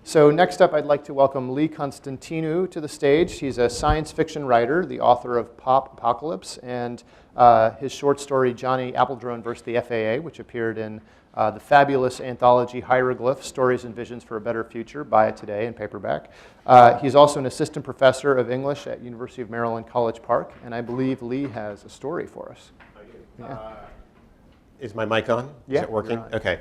So next up, I'd like to welcome Lee Konstantinou to the stage. He's a science fiction writer, the author of Pop Apocalypse, and his short story, Johnny Appledrone vs. the FAA, which appeared in the fabulous anthology Hieroglyphs, Stories and Visions for a Better Future, buy it today in paperback. He's also an assistant professor of English at University of Maryland, College Park, and I believe Lee has a story for us. I do. Yeah. Is my mic on? Yeah, Is it working? you're on. Okay.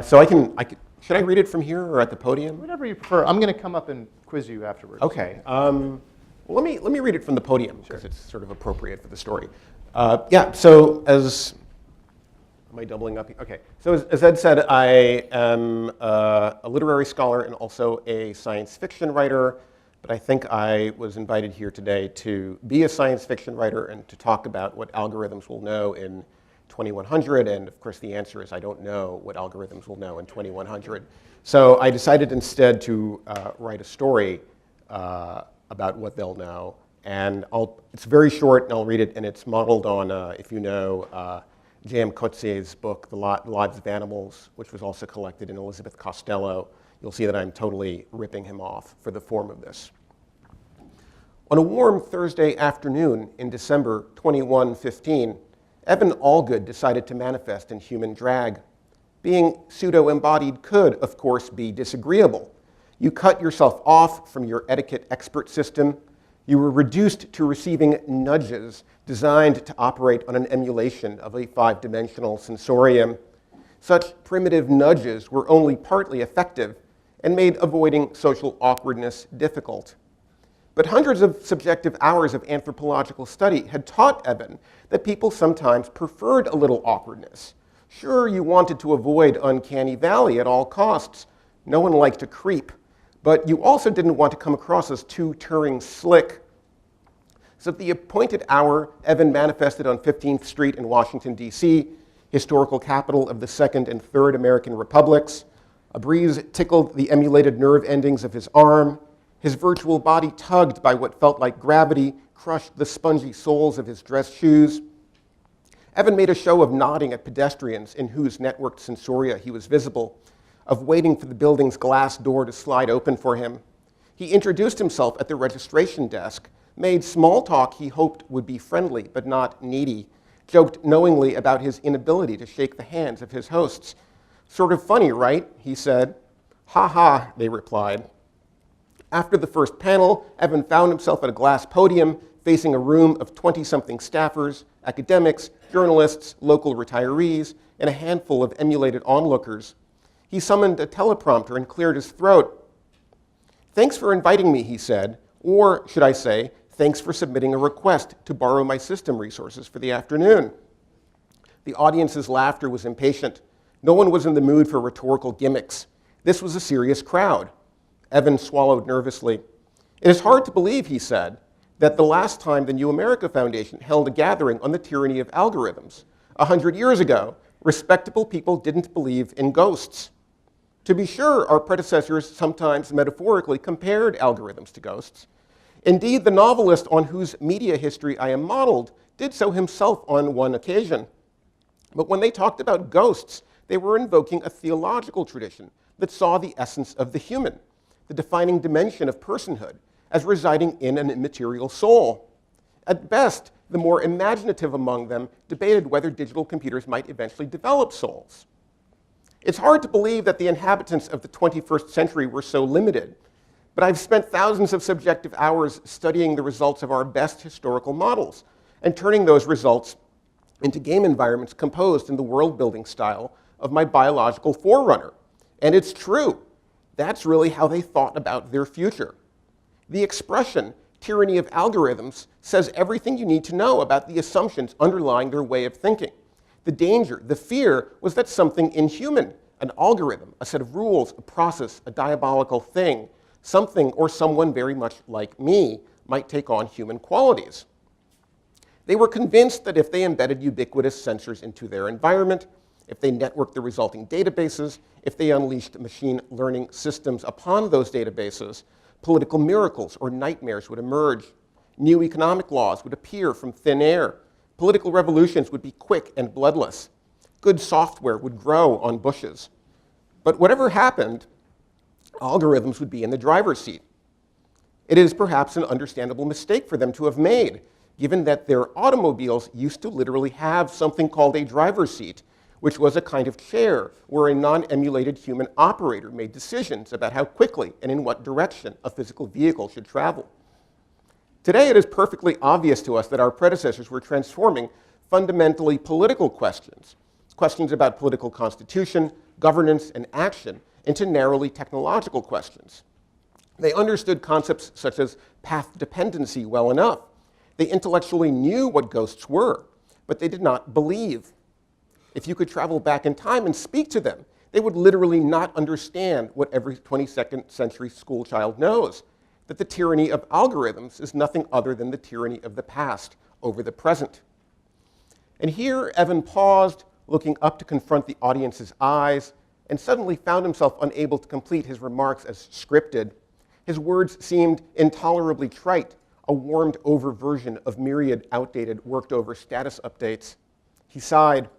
So I can, should I read it from here or at the podium? Whatever you prefer. I'm going to come up and quiz you afterwards. Okay. Well, let me read it from the podium because it's sort of appropriate for the story. Yeah. So am I doubling up here? Okay. So as Ed said, I am a literary scholar and also a science fiction writer. But I think I was invited here today to be a science fiction writer and to talk about what algorithms will know in 2100, and of course the answer is I don't know what algorithms will know in 2100. So I decided instead to write a story about what they'll know, and it's very short and I'll read it, and it's modeled on, if you know, J.M. Coetzee's book, The Lives of Animals, which was also collected in Elizabeth Costello. You'll see that I'm totally ripping him off for the form of this. On a warm Thursday afternoon in December 2115, Evan Allgood decided to manifest in human drag. Being pseudo-embodied could, of course, be disagreeable. You cut yourself off from your etiquette expert system. You were reduced to receiving nudges designed to operate on an emulation of a five-dimensional sensorium. Such primitive nudges were only partly effective and made avoiding social awkwardness difficult. But hundreds of subjective hours of anthropological study had taught Evan that people sometimes preferred a little awkwardness. Sure, you wanted to avoid uncanny valley at all costs. No one liked to creep. But you also didn't want to come across as too Turing slick. So at the appointed hour, Evan manifested on 15th Street in Washington, D.C., historical capital of the Second and Third American Republics. A breeze tickled the emulated nerve endings of his arm. His virtual body, tugged by what felt like gravity, crushed the spongy soles of his dress shoes. Evan made a show of nodding at pedestrians in whose networked sensoria he was visible, of waiting for the building's glass door to slide open for him. He introduced himself at the registration desk, made small talk he hoped would be friendly but not needy, joked knowingly about his inability to shake the hands of his hosts. Sort of funny, right? He said. Ha ha, they replied. After the first panel, Evan found himself at a glass podium facing a room of 20-something staffers, academics, journalists, local retirees, and a handful of emulated onlookers. He summoned a teleprompter and cleared his throat. Thanks for inviting me, he said, or should I say, thanks for submitting a request to borrow my system resources for the afternoon. The audience's laughter was impatient. No one was in the mood for rhetorical gimmicks. This was a serious crowd. Evan swallowed nervously. It is hard to believe, he said, that the last time the New America Foundation held a gathering on the tyranny of algorithms, 100 years ago, respectable people didn't believe in ghosts. To be sure, our predecessors sometimes metaphorically compared algorithms to ghosts. Indeed, the novelist on whose media history I am modeled did so himself on one occasion. But when they talked about ghosts, they were invoking a theological tradition that saw the essence of the human, the defining dimension of personhood, as residing in an immaterial soul. At best, the more imaginative among them debated whether digital computers might eventually develop souls. It's hard to believe that the inhabitants of the 21st century were so limited, but I've spent thousands of subjective hours studying the results of our best historical models and turning those results into game environments composed in the world-building style of my biological forerunner. And it's true. That's really how they thought about their future. The expression, tyranny of algorithms, says everything you need to know about the assumptions underlying their way of thinking. The danger, the fear, was that something inhuman, an algorithm, a set of rules, a process, a diabolical thing, something or someone very much like me, might take on human qualities. They were convinced that if they embedded ubiquitous sensors into their environment, if they networked the resulting databases, if they unleashed machine learning systems upon those databases, political miracles or nightmares would emerge. New economic laws would appear from thin air. Political revolutions would be quick and bloodless. Good software would grow on bushes. But whatever happened, algorithms would be in the driver's seat. It is perhaps an understandable mistake for them to have made, given that their automobiles used to literally have something called a driver's seat, which was a kind of chair where a non-emulated human operator made decisions about how quickly and in what direction a physical vehicle should travel. Today, it is perfectly obvious to us that our predecessors were transforming fundamentally political questions, questions about political constitution, governance, and action, into narrowly technological questions. They understood concepts such as path dependency well enough. They intellectually knew what ghosts were, but they did not believe. If you could travel back in time and speak to them, they would literally not understand what every 22nd century schoolchild knows, that the tyranny of algorithms is nothing other than the tyranny of the past over the present. And here, Evan paused, looking up to confront the audience's eyes, and suddenly found himself unable to complete his remarks as scripted. His words seemed intolerably trite, a warmed-over version of myriad outdated, worked-over status updates. He sighed.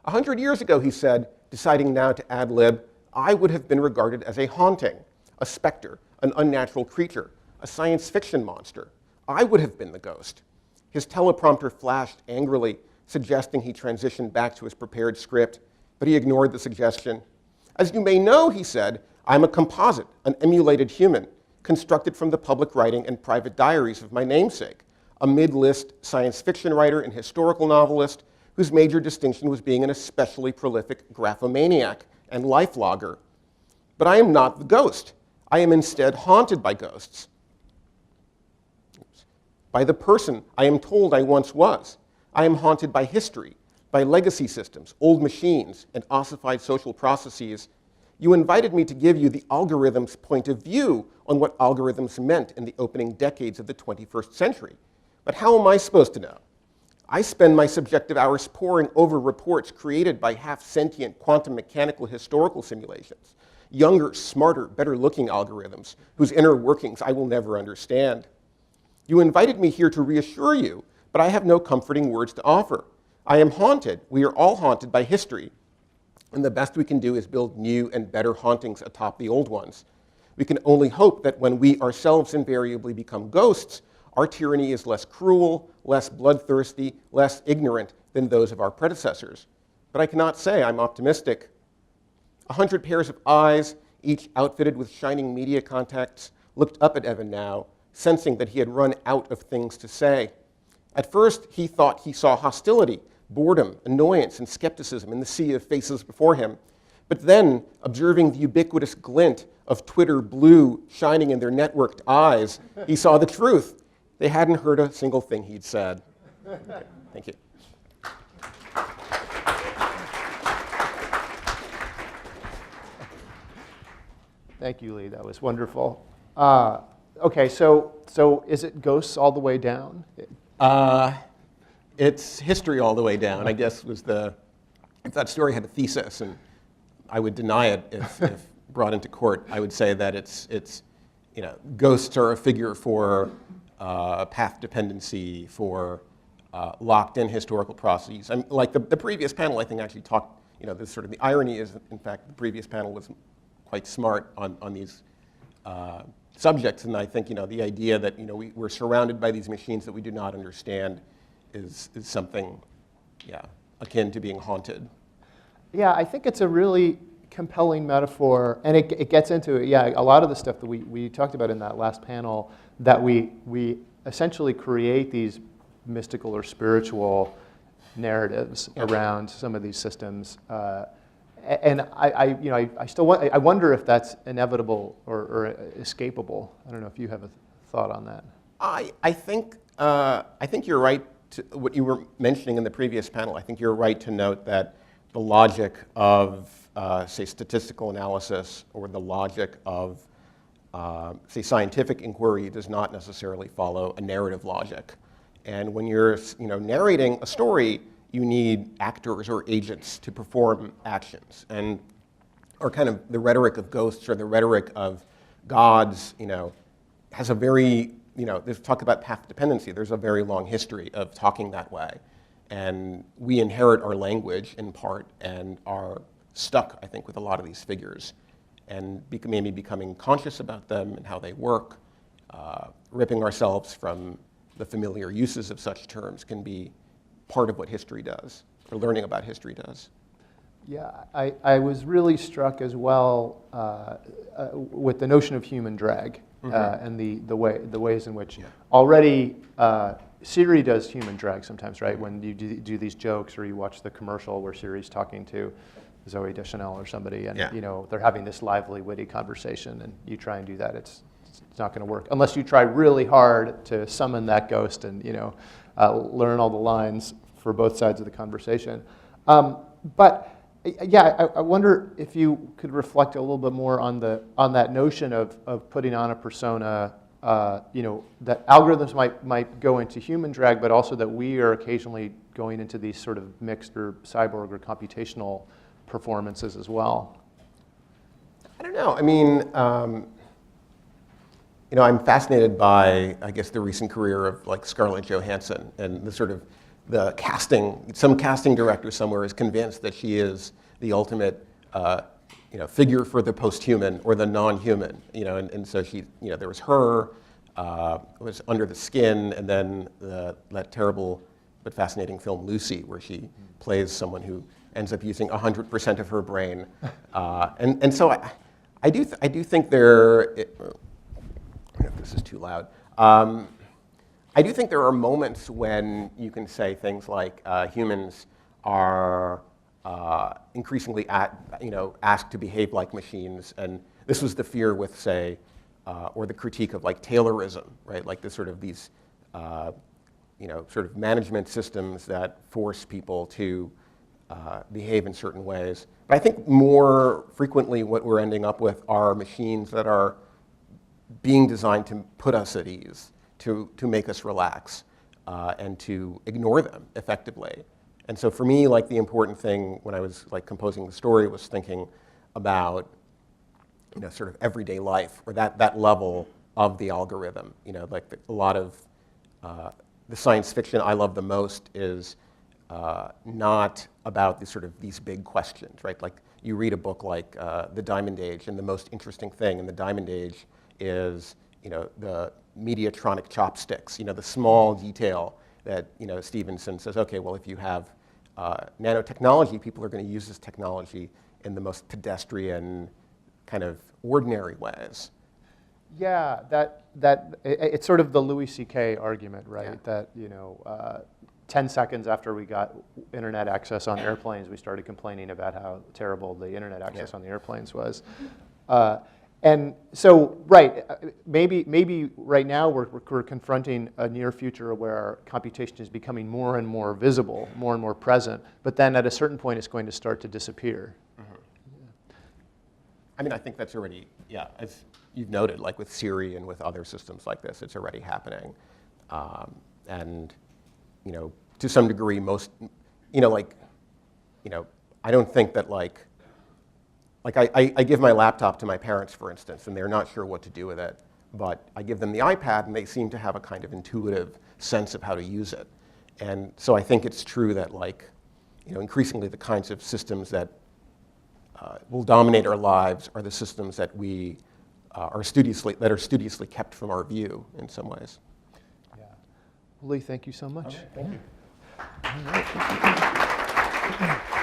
100 years ago, he said, deciding now to ad-lib, I would have been regarded as a haunting, a specter, an unnatural creature, a science fiction monster. I would have been the ghost. His teleprompter flashed angrily, suggesting he transitioned back to his prepared script, but he ignored the suggestion. As you may know, he said, I'm a composite, an emulated human, constructed from the public writing and private diaries of my namesake, a mid-list science fiction writer and historical novelist whose major distinction was being an especially prolific graphomaniac and life logger. But I am not the ghost. I am instead haunted by ghosts. By the person I am told I once was. I am haunted by history, by legacy systems, old machines, and ossified social processes. You invited me to give you the algorithm's point of view on what algorithms meant in the opening decades of the 21st century. But how am I supposed to know? I spend my subjective hours poring over reports created by half-sentient quantum mechanical historical simulations, younger, smarter, better-looking algorithms whose inner workings I will never understand. You invited me here to reassure you, but I have no comforting words to offer. I am haunted. We are all haunted by history. And the best we can do is build new and better hauntings atop the old ones. We can only hope that when we ourselves invariably become ghosts, our tyranny is less cruel, less bloodthirsty, less ignorant than those of our predecessors. But I cannot say I'm optimistic. 100 pairs of eyes, each outfitted with shining media contacts, looked up at Evan now, sensing that he had run out of things to say. At first, he thought he saw hostility, boredom, annoyance, and skepticism in the sea of faces before him. But then, observing the ubiquitous glint of Twitter blue shining in their networked eyes, he saw the truth. They hadn't heard a single thing he'd said. Okay, thank you. Thank you, Lee. That was wonderful. Okay, so is it ghosts all the way down? It's history all the way down, I guess, was the, if that story had a thesis, and I would deny it if brought into court, I would say that it's ghosts are a figure for path dependency, for locked-in historical processes. Like the previous panel, I think, actually talked, this sort of, the irony is, in fact, the previous panel was quite smart on these subjects, and I think, the idea that, we're surrounded by these machines that we do not understand is something, akin to being haunted. Yeah, I think it's a really compelling metaphor, and it gets into, a lot of the stuff that we talked about in that last panel, that we essentially create these mystical or spiritual narratives around some of these systems. And I wonder if that's inevitable or escapable. I don't know if you have a thought on that. I think you're right to what you were mentioning in the previous panel. I think you're right to note that the logic of, say, statistical analysis or the logic of, say, scientific inquiry does not necessarily follow a narrative logic. And when you're, narrating a story, you need actors or agents to perform actions. And, or kind of the rhetoric of ghosts or the rhetoric of gods, has a very, there's talk about path dependency. There's a very long history of talking that way. And we inherit our language in part and are stuck, I think, with a lot of these figures. and maybe becoming conscious about them and how they work, ripping ourselves from the familiar uses of such terms can be part of what history does, or learning about history does. Yeah, I was really struck as well with the notion of human drag and the ways in which already Siri does human drag sometimes, right? When you do these jokes or you watch the commercial where Siri's talking to Zooey Deschanel or somebody, and they're having this lively, witty conversation, and you try and do that, it's not going to work unless you try really hard to summon that ghost and learn all the lines for both sides of the conversation. But yeah, I wonder if you could reflect a little bit more on that notion of putting on a persona. That algorithms might go into human drag, but also that we are occasionally going into these sort of mixed or cyborg or computational performances as well. I don't know. I mean, I'm fascinated by, I guess, the recent career of like Scarlett Johansson and the sort of the casting. Some casting director somewhere is convinced that she is the ultimate, figure for the post-human or the non-human. And so she, there was her, was Under the Skin, and then that terrible but fascinating film Lucy, where she plays someone who ends up using 100% of her brain. And so I do think there. I don't know if this is too loud. I do think there are moments when you can say things like humans are increasingly asked to behave like machines, and this was the fear with, say, or the critique of like Taylorism, right? Like this sort of these, sort of management systems that force people to behave in certain ways. But I think more frequently what we're ending up with are machines that are being designed to put us at ease, to make us relax, and to ignore them effectively. And so for me, like the important thing when I was like composing the story was thinking about, sort of everyday life, or that level of the algorithm. Like a lot of the science fiction I love the most is not about these big questions, right? Like you read a book like The Diamond Age, and the most interesting thing in The Diamond Age is the mediatronic chopsticks, the small detail that Stevenson says, okay, well, if you have nanotechnology, people are going to use this technology in the most pedestrian, kind of ordinary ways. Yeah, it's sort of the Louis C.K. argument, right? Yeah. That 10 seconds after we got internet access on airplanes, we started complaining about how terrible the internet access on the airplanes was. And so, right, maybe right now we're confronting a near future where computation is becoming more and more visible, more and more present, but then at a certain point it's going to start to disappear. Mm-hmm. Yeah. I mean, I think that's already, as you've noted, like with Siri and with other systems like this, it's already happening. And, to some degree, most, I don't think that like I give my laptop to my parents, for instance, and they're not sure what to do with it. But I give them the iPad, and they seem to have a kind of intuitive sense of how to use it. And so I think it's true that, increasingly the kinds of systems that will dominate our lives are the systems that we are studiously kept from our view in some ways. Yeah. Lee, thank you so much. Okay, thank you. All right.